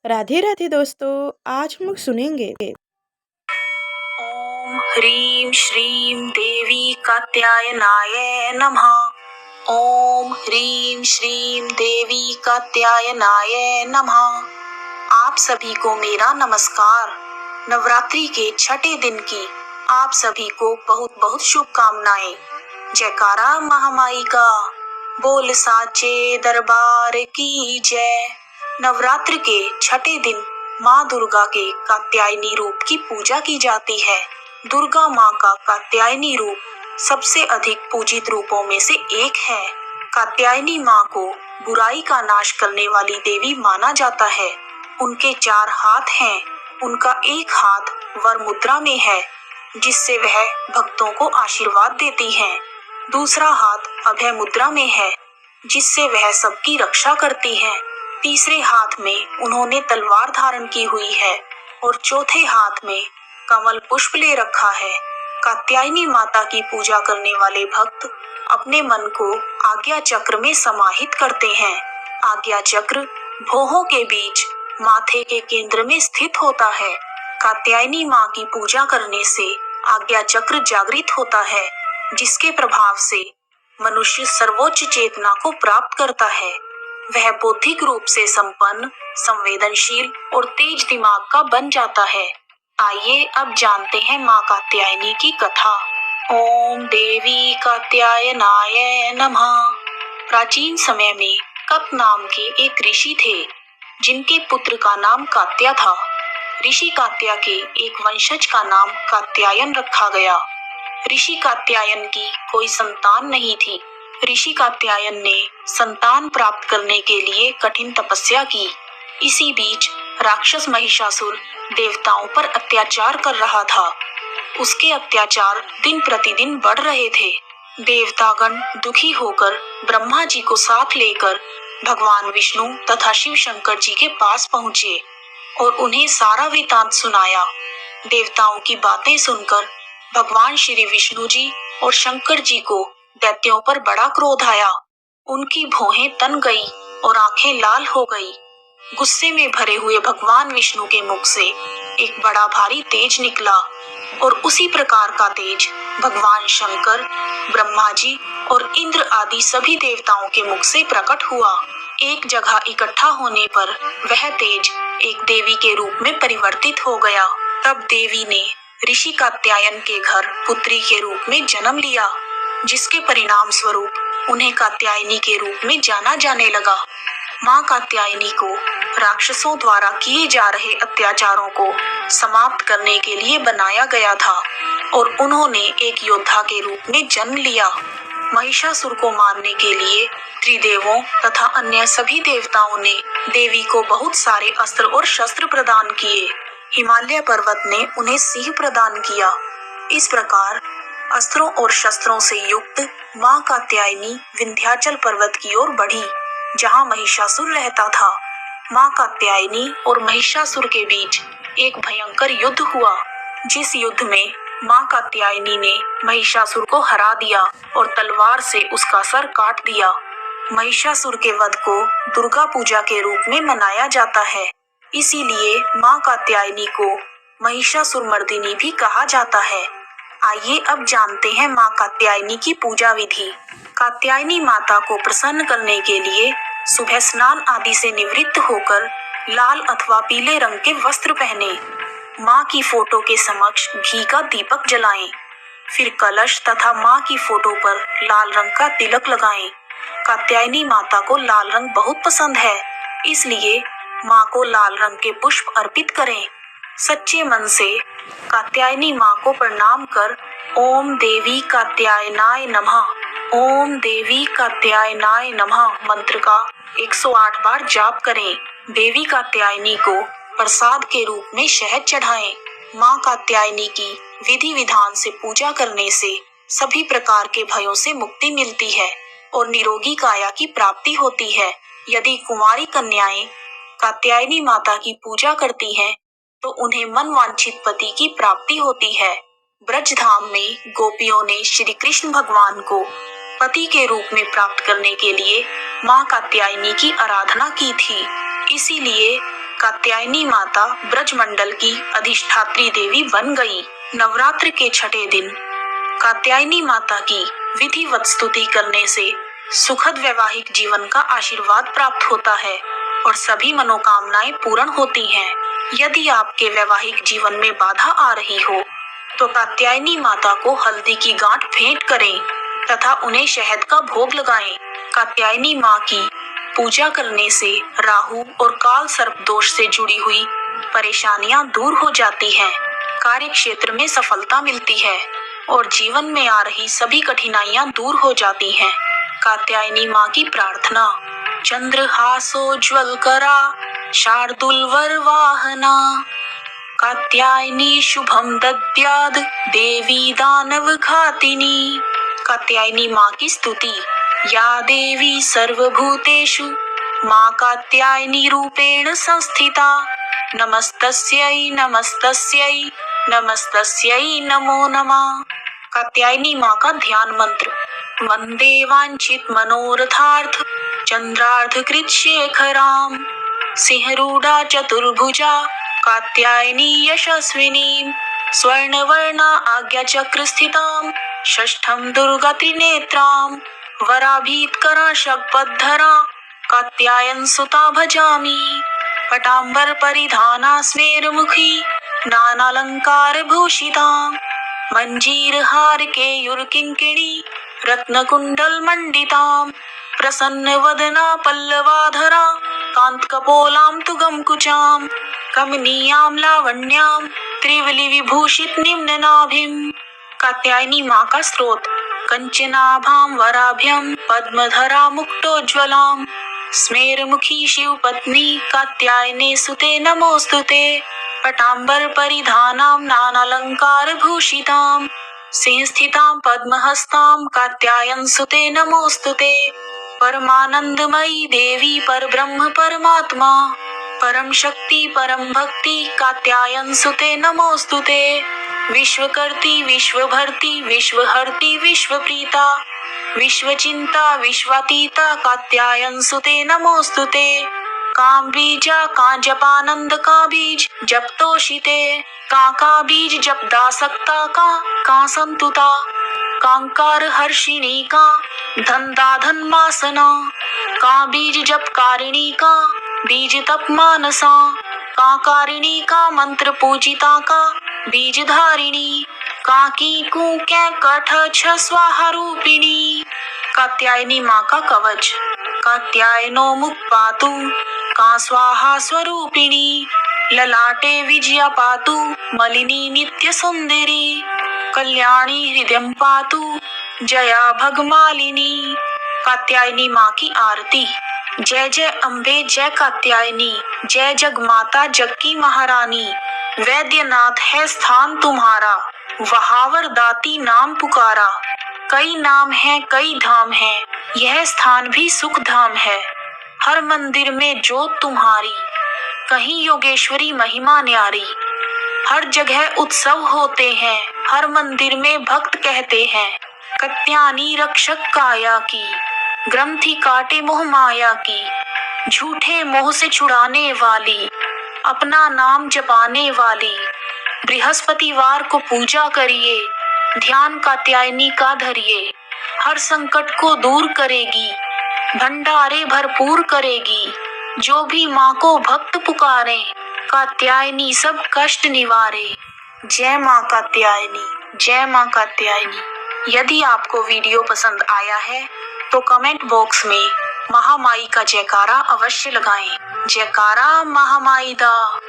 राधे राधे दोस्तों। आज हम लोग सुनेंगे ओम ह्रीं श्रीं देवी कात्यायनाय नमः। ओम ह्रीं श्रीं देवी कात्यायनाय नमः। आप सभी को मेरा नमस्कार। नवरात्रि के छठे दिन की आप सभी को बहुत बहुत शुभकामनाएं। जयकारा महामाई का, बोल साचे दरबार की जय। नवरात्र के छठे दिन माँ दुर्गा के कात्यायनी रूप की पूजा की जाती है। दुर्गा माँ का कात्यायनी रूप सबसे अधिक पूजित रूपों में से एक है। कात्यायनी माँ को बुराई का नाश करने वाली देवी माना जाता है। उनके 4 हाथ हैं। उनका एक हाथ वर मुद्रा में है, जिससे वह भक्तों को आशीर्वाद देती हैं। दूसरा हाथ अभय मुद्रा में है, जिससे वह सबकी रक्षा करती हैं। तीसरे हाथ में उन्होंने तलवार धारण की हुई है और चौथे हाथ में कमल पुष्प ले रखा है। कात्यायनी माता की पूजा करने वाले भक्त अपने मन को आज्ञा चक्र में समाहित करते हैं। आज्ञा चक्र भौहों के बीच माथे के केंद्र में स्थित होता है। कात्यायनी माँ की पूजा करने से आज्ञा चक्र जागृत होता है, जिसके प्रभाव से मनुष्य सर्वोच्च चेतना को प्राप्त करता है। वह बौद्धिक रूप से संपन्न, संवेदनशील और तेज दिमाग का बन जाता है। आइए अब जानते हैं माँ कात्यायनी की कथा। ओम देवी कात्यायनाय नमः। प्राचीन समय में कप नाम के एक ऋषि थे, जिनके पुत्र का नाम कात्या था। ऋषि कात्या के एक वंशज का नाम कात्यायन रखा गया। ऋषि कात्यायन की कोई संतान नहीं थी। ऋषि कात्यायन ने संतान प्राप्त करने के लिए कठिन तपस्या की। इसी बीच राक्षस महिषासुर देवताओं पर अत्याचार कर रहा था। उसके अत्याचार दिन प्रतिदिन बढ़ रहे थे। देवतागण दुखी होकर ब्रह्मा जी को साथ लेकर भगवान विष्णु तथा शिव शंकर जी के पास पहुँचे और उन्हें सारा वृतांत सुनाया। देवताओं की बातें सुनकर भगवान श्री विष्णु जी और शंकर जी को दैत्यों पर बड़ा क्रोध आया। उनकी भौहें तन गई और आंखें लाल हो गई। गुस्से में भरे हुए भगवान विष्णु के मुख से एक बड़ा भारी तेज निकला और उसी प्रकार का तेज भगवान शंकर, ब्रह्मा जी और इंद्र आदि सभी देवताओं के मुख से प्रकट हुआ। एक जगह इकट्ठा होने पर वह तेज एक देवी के रूप में परिवर्तित हो गया। तब देवी ने ऋषि कात्यायन के घर पुत्री के रूप में जन्म लिया, जिसके परिणाम स्वरूप उन्हें कात्यायनी के रूप में जाना जाने लगा। माँ कात्यायनी को राक्षसों द्वारा किए जा रहे अत्याचारों को समाप्त करने के लिए बनाया गया था और उन्होंने एक योद्धा के रूप में जन्म लिया। महिषासुर को मारने के लिए त्रिदेवों तथा अन्य सभी देवताओं ने देवी को बहुत सारे अस्त्र और शस्त्र प्रदान किए। हिमालय पर्वत ने उन्हें सिंह प्रदान किया। इस प्रकार अस्त्रों और शस्त्रों से युक्त माँ कात्यायनी विंध्याचल पर्वत की ओर बढ़ी, जहाँ महिषासुर रहता था। माँ कात्यायनी और महिषासुर के बीच एक भयंकर युद्ध हुआ, जिस युद्ध में माँ कात्यायनी ने महिषासुर को हरा दिया और तलवार से उसका सर काट दिया। महिषासुर के वध को दुर्गा पूजा के रूप में मनाया जाता है, इसीलिए माँ कात्यायनी को महिषासुर मर्दिनी भी कहा जाता है। आइए अब जानते हैं माँ कात्यायनी की पूजा विधि। कात्यायनी माता को प्रसन्न करने के लिए सुबह स्नान आदि से निवृत्त होकर लाल अथवा पीले रंग के वस्त्र पहने। माँ की फोटो के समक्ष घी का दीपक जलाएं। फिर कलश तथा माँ की फोटो पर लाल रंग का तिलक लगाएं। कात्यायनी माता को लाल रंग बहुत पसंद है, इसलिए माँ को लाल रंग के पुष्प अर्पित करें। सच्चे मन से कात्यायनी माँ को प्रणाम कर ओम देवी कात्यायनाय नमः, ओम देवी कात्यायनाय नमः मंत्र का 108 बार जाप करें। देवी कात्यायनी को प्रसाद के रूप में शहद चढ़ाएं। माँ कात्यायनी की विधि विधान से पूजा करने से सभी प्रकार के भयों से मुक्ति मिलती है और निरोगी काया की प्राप्ति होती है। यदि कुंवारी कन्याएं कात्यायनी माता की पूजा करती हैं, तो उन्हें मनवांछित पति की प्राप्ति होती है। ब्रजधाम में गोपियों ने श्री कृष्ण भगवान को पति के रूप में प्राप्त करने के लिए माँ कात्यायनी की आराधना की थी। इसीलिए कात्यायनी माता ब्रजमंडल की अधिष्ठात्री देवी बन गई। नवरात्र के छठे दिन कात्यायनी माता की विधिवत स्तुति करने से सुखद वैवाहिक जीवन का आशीर्वाद प्राप्त होता है और सभी मनोकामनाएं पूर्ण होती हैं। यदि आपके वैवाहिक जीवन में बाधा आ रही हो तो कात्यायनी माता को हल्दी की गांठ भेंट करें तथा उन्हें शहद का भोग लगाएं। कात्यायनी माँ की पूजा करने से राहु और काल सर्प दोष से जुड़ी हुई परेशानियां दूर हो जाती हैं, कार्य क्षेत्र में सफलता मिलती है और जीवन में आ रही सभी कठिनाइयां दूर हो जाती हैं। कात्यायनी माँ की प्रार्थना। चंद्रहासोज्ज्वल करा शार्दूलवर वाहना, कात्यायनी शुभम दद्याद देवी दानव घातिनी। कात्यायनी माँ की स्तुति। या देवी सर्वभूतेषु माँ कात्यायनी रूपेण संस्थिता, नमस्तस्यै नमस्तस्यै नमस्तस्यै नमो नमः। कात्यायनी माँ का ध्यान मंत्र। वंदे वांछित मनोरथार्थ चंद्रार्धकृत शेखराम, सिंहरूढ़ा चतुर्भुजा कात्यायनी यशस्विनी, स्वर्णवर्णा आज्ञा चक्र स्थितां, षष्ठम दुर्गा त्रिनेत्रां, वराभीतकरा शक्पद्धरा कात्यायन सुता भजामि। पटांबर परिधाना स्मेरमुखी नानालंकार भूषिता, मंजीर हार केयूर किंकिणी रत्नकुंडल मंडितां, प्रसन्न वदना पल्लवाधरा कांत कपोलां तुगम कुचां, कमनीयां लावण्यां त्रिवली विभूषित निम्न नाभिम। कात्यायनी माँ का स्रोत। कंचनाभां वराभ्यं पद्मधरा मुक्तोज्ज्वलां, स्मेरमुखी शिव पत्नी कात्यायने सुते नमोस्तुते। पटांबर परिधानां नानालंकार भूषितां, सिंहस्थितां पद्महस्तां कात्यायन सुते नमोस्तुते। परमानंदमयी देवी परब्रह्म परमात्मा, परम शक्ति परम भक्ति कात्यायन सुते नमोस्तुते। विश्वकर्ती विश्वभर्ती विश्वहर्ती विश्वप्रीता, विश्वचिंता विश्वातीता कात्यायन सुते नमोस्तुते। काम बीजा का जपानंद का बीज जप तोषिते, का बीज जप दासक्ता का संतुता, कांकार हर्षिणी का धनदा धन्मासना, का बीज जप कारिणी का बीज तप मानसा, का कारिणी का मंत्र पूजिता का बीज धारिणी, काकी कूकै कठ छ स्वाहा रूपिणी। कात्यायनी माँ का कवच। कात्यायनो मुख पातु का स्वाहा स्वरूपिणी, ललाटे विजया पातु मलिनी नित्य सुंदरी, कल्याणी हृदयं पातु जया भगमालिनी। कात्यायनी माँ की आरती। जय जय अम्बे जय कात्यायनी, जय जगमाता जग की महारानी, वैद्यनाथ है स्थान तुम्हारा, वहावर दाती नाम पुकारा। कई नाम है कई धाम है, यह स्थान भी सुख धाम है। हर मंदिर में जोत तुम्हारी, कहीं योगेश्वरी महिमा न्यारी। हर जगह उत्सव होते हैं, हर मंदिर में भक्त कहते हैं, कात्यायनी रक्षक काया की, ग्रंथि काटे मोह माया की। झूठे मोह से छुड़ाने वाली, अपना नाम जपाने वाली। बृहस्पतिवार को पूजा करिए, ध्यान कात्यायनी का धरिए। हर संकट को दूर करेगी, भंडारे भरपूर करेगी। जो भी माँ को भक्त पुकारे, कात्यायनी सब कष्ट निवारे। जय माँ कात्यायनी, जय माँ कात्यायनी। यदि आपको वीडियो पसंद आया है तो कमेंट बॉक्स में महामाई का जयकारा अवश्य लगाएं। जयकारा महामाई दा।